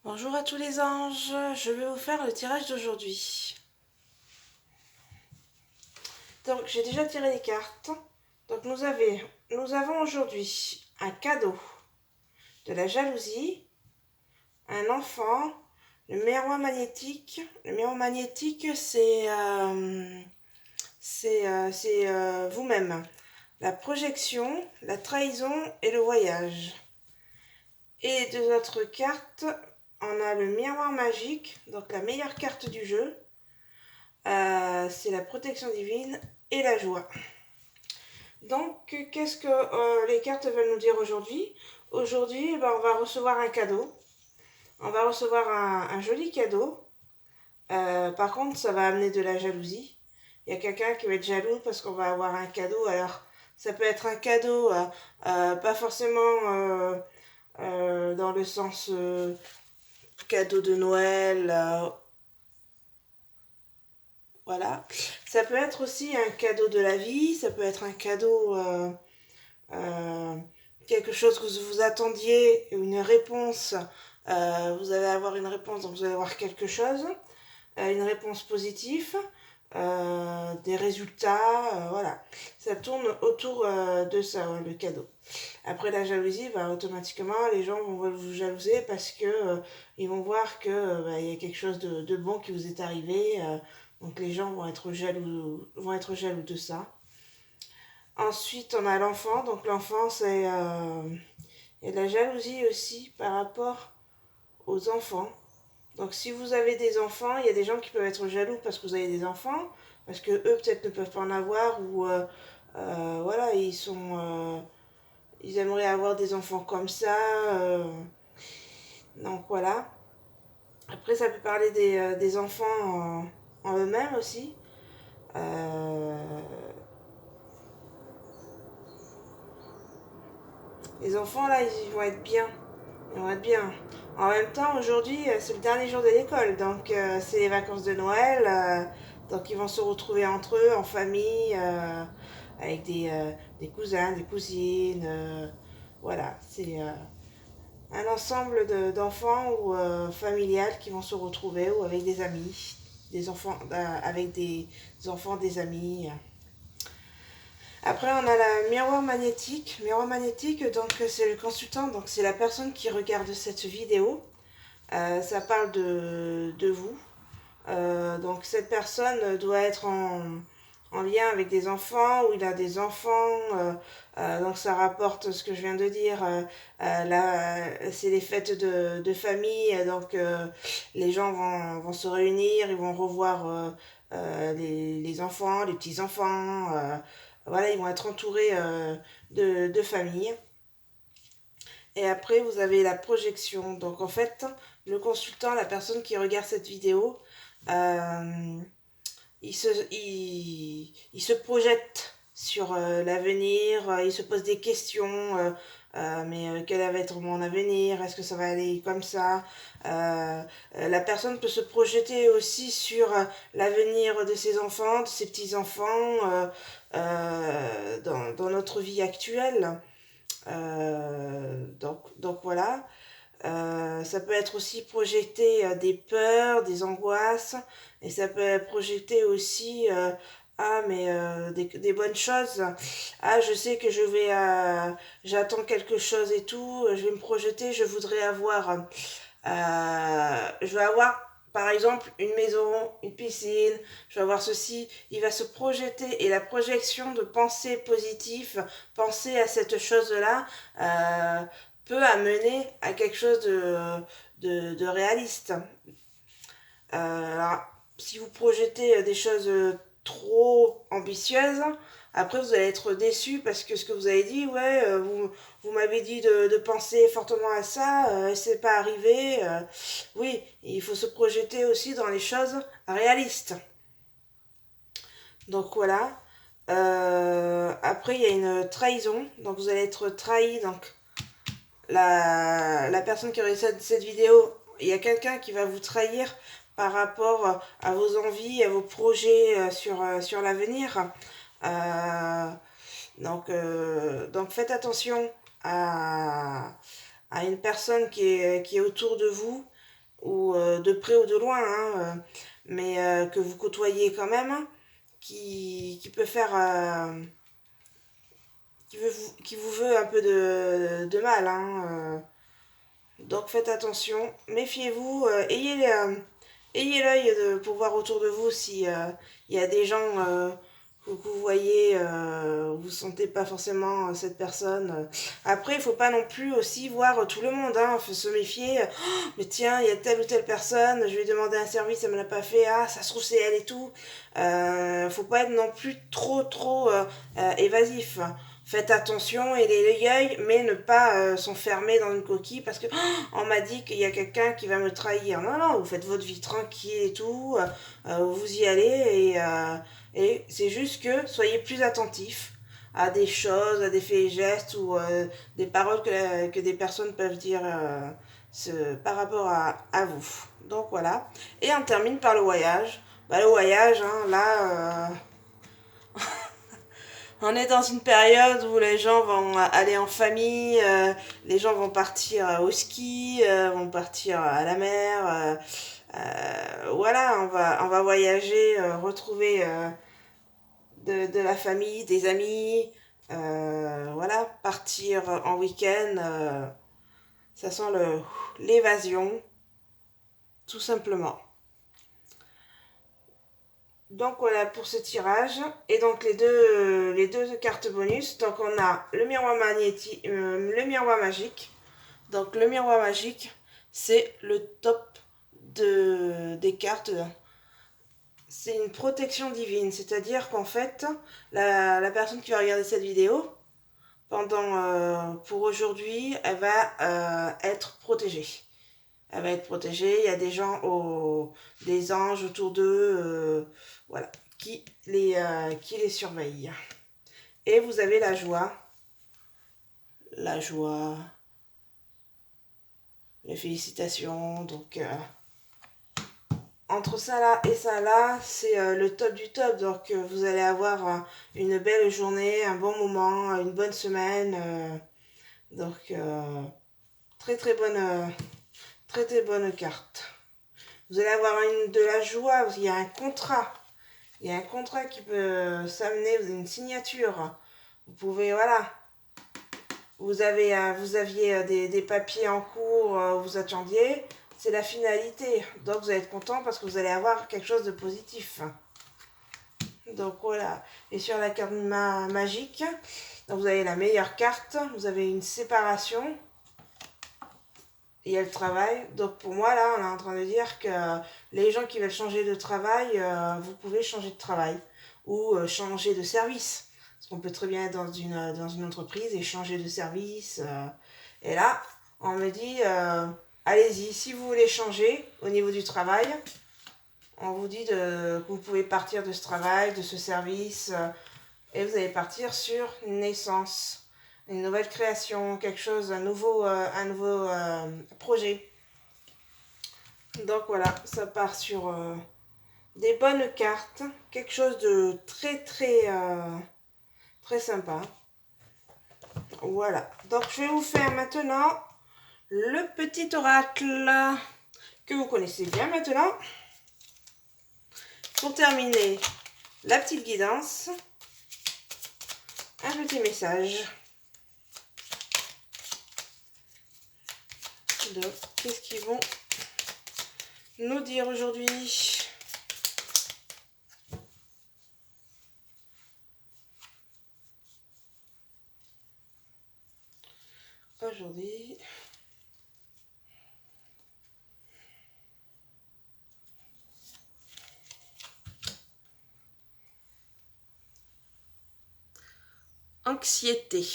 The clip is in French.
Bonjour à tous les anges, je vais vous faire le tirage d'aujourd'hui. Donc j'ai déjà tiré les cartes. Donc nous avons aujourd'hui un cadeau, de la jalousie, un enfant, le miroir magnétique. Le miroir magnétique c'est vous-même. La projection, la trahison et le voyage. Et les deux autres cartes, on a le miroir magique, donc la meilleure carte du jeu. C'est la protection divine et la joie. Donc, qu'est-ce que les cartes veulent nous dire aujourd'hui? Aujourd'hui, on va recevoir un cadeau. On va recevoir un joli cadeau. Par contre, ça va amener de la jalousie. Il y a quelqu'un qui va être jaloux parce qu'on va avoir un cadeau. Alors, ça peut être un cadeau, pas forcément dans le sens cadeau de Noël, voilà. Ça peut être aussi un cadeau de la vie, ça peut être un cadeau, euh, quelque chose que vous attendiez, une réponse. Vous allez avoir une réponse, donc vous allez avoir quelque chose, une réponse positive, des résultats, voilà. Ça tourne autour de ça, ouais, le cadeau. Après la jalousie, automatiquement, les gens vont vous jalouser parce que ils vont voir que il y a quelque chose de bon qui vous est arrivé. Donc les gens vont être jaloux de ça. Ensuite, on a l'enfant. Donc l'enfant, il y a de la jalousie aussi par rapport aux enfants. Donc si vous avez des enfants, il y a des gens qui peuvent être jaloux parce que vous avez des enfants, parce que eux peut-être ne peuvent pas en avoir ou voilà, ils aimeraient avoir des enfants comme ça. Donc voilà. Après, ça peut parler des enfants en eux-mêmes aussi. Euh, les enfants là, ils vont être bien. Ils vont être bien. En même temps, aujourd'hui, c'est le dernier jour de l'école, donc c'est les vacances de Noël. Donc ils vont se retrouver entre eux, en famille, avec des cousins, des cousines. Voilà, c'est un ensemble d'enfants ou familiales qui vont se retrouver ou avec des amis, des enfants, avec des enfants, des amis. Après, on a la miroir magnétique. Miroir magnétique, donc c'est le consultant, donc c'est la personne qui regarde cette vidéo. Ça parle de vous. Donc cette personne doit être en lien avec des enfants, ou il a des enfants. Donc ça rapporte ce que je viens de dire. Là, c'est les fêtes de famille. Donc les gens vont se réunir, ils vont revoir les enfants, les petits-enfants. Voilà, ils vont être entourés de famille. Et après, vous avez la projection. Donc en fait, le consultant, la personne qui regarde cette vidéo, euh, il se projette sur l'avenir, il se pose des questions, mais quel va être mon avenir, est-ce que ça va aller comme ça. La personne peut se projeter aussi sur l'avenir de ses enfants, de ses petits-enfants, dans notre vie actuelle. Donc voilà. Ça peut être aussi projeter des peurs, des angoisses, et ça peut projeter aussi des bonnes choses. Ah, je sais que j'attends quelque chose et tout, je vais me projeter, je vais avoir par exemple une maison, une piscine, je vais avoir ceci, il va se projeter, et la projection de pensée positive, penser à cette chose-là, peut amener à quelque chose de réaliste. Alors, si vous projetez des choses trop ambitieuses, après vous allez être déçu parce que ce que vous avez dit, ouais, vous m'avez dit de penser fortement à ça, c'est pas arrivé. Oui, il faut se projeter aussi dans les choses réalistes. Donc voilà. Après, il y a une trahison. Donc vous allez être trahi. Donc la personne qui aurait cette vidéo, il y a quelqu'un qui va vous trahir par rapport à vos envies, à vos projets sur l'avenir. Euh, donc faites attention à une personne qui est autour de vous. ou de près ou de loin, hein, mais que vous côtoyez quand même, hein, qui peut faire, qui vous veut un peu de mal, hein, donc faites attention, méfiez-vous, ayez l'œil pour voir autour de vous si il y a des gens que vous voyez, vous sentez pas forcément cette personne. Après, il faut pas non plus aussi voir tout le monde, hein, faut se méfier. Oh, mais tiens, il y a telle ou telle personne, je vais demander un service, elle me l'a pas fait, ah, ça se trouve c'est elle et tout. Faut pas être non plus trop évasif. Faites attention et l'œil, mais ne pas s'enfermer dans une coquille parce que oh, on m'a dit qu'il y a quelqu'un qui va me trahir. Non, non, vous faites votre vie tranquille et tout, vous y allez et c'est juste que soyez plus attentifs à des choses, à des faits et gestes ou des paroles que des personnes peuvent dire par rapport à vous. Donc voilà. Et on termine par le voyage. Bah, le voyage, hein, là, on est dans une période où les gens vont aller en famille, les gens vont partir au ski, vont partir à la mer. Voilà, on va voyager, retrouver de la famille, des amis. Voilà, partir en week-end. Ça sent l'évasion, tout simplement. Donc voilà pour ce tirage. Et donc les deux cartes bonus. Donc on a le miroir magnétique, le miroir magique. Donc le miroir magique, c'est le top des cartes. C'est une protection divine. C'est-à-dire qu'en fait, la personne qui va regarder cette vidéo, pour aujourd'hui, elle va être protégée. Elle va être protégée. Il y a des gens, des anges autour d'eux, voilà, qui les surveillent. Et vous avez la joie, les félicitations. Donc, entre ça là et ça là, c'est le top du top. Donc, vous allez avoir une belle journée, un bon moment, une bonne semaine. Donc, très très bonne, très bonne carte. Vous allez avoir de la joie, il y a un contrat. Il y a un contrat qui peut s'amener, vous avez une signature. Vous pouvez, voilà. Vous aviez des papiers en cours, vous attendiez. C'est la finalité. Donc vous allez être content parce que vous allez avoir quelque chose de positif. Donc voilà. Et sur la carte magique, donc vous avez la meilleure carte. Vous avez une séparation. Et il y a le travail. Donc pour moi, là, on est en train de dire que les gens qui veulent changer de travail, vous pouvez changer de travail ou changer de service. Parce qu'on peut très bien être dans une entreprise et changer de service. Et là, on me dit, allez-y, si vous voulez changer au niveau du travail, on vous dit que vous pouvez partir de ce travail, de ce service, et vous allez partir sur naissance. Une nouvelle création, quelque chose, un nouveau projet. Donc voilà, ça part sur des bonnes cartes, quelque chose de très sympa. Voilà, donc je vais vous faire maintenant le petit oracle que vous connaissez bien maintenant. Pour terminer, la petite guidance, un petit message. Donc, qu'est-ce qu'ils vont nous dire aujourd'hui? Aujourd'hui, anxiété.